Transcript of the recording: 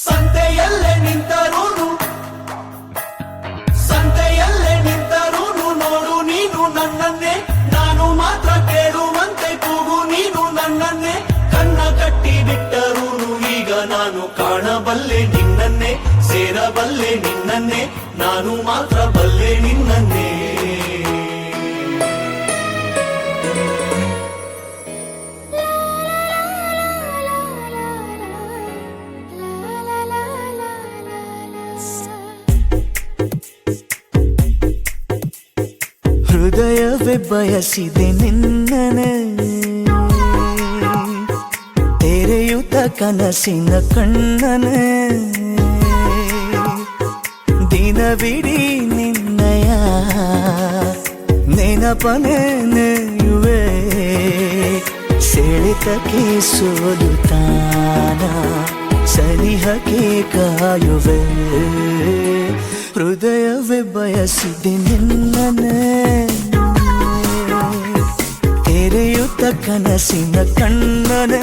ಸಂತೆಯಲ್ಲೇ ನಿಂತರೂನು ನೋಡು ನೀನು ನನ್ನನ್ನೇ, ನಾನು ಮಾತ್ರ ಕೇಳುವಂತೆ ಕೂಗು ನೀನು ನನ್ನನ್ನೇ. ಕಣ್ಣ ಕಟ್ಟಿ ಬಿಟ್ಟರೂನು ಈಗ ನಾನು ಕಾಣಬಲ್ಲೆ ನಿನ್ನನ್ನೇ, ಸೇರಬಲ್ಲೆ ನಿನ್ನನ್ನೇ, ನಾನು ಮಾತ್ರ ಬಲ್ಲೆ ನಿನ್ನನ್ನೇ. ಹೃದಯವೇ ಬಯಸಿದೆ ನಿನ್ನನೆ, ತೆರೆಯುತ್ತ ಕನಸಿನ ಕಣ್ಣನೆ. ದಿನವಿಡೀ ನಿನ್ನಯ ನೆನಪನೆ ನೆಯುವೆ, ಸೆಳೆತಕ್ಕೆ ಸೋಲುತ್ತಾನ ಸನಿಹಕ್ಕೆ ಕಾಯುವೆ. ಹೃದಯವೇ ಬಯಸಿದೆ ನಿನ್ನನೆ, ತೆರೆಯುತ್ತ ಕನಸಿನ ಕಣ್ಣನೆ.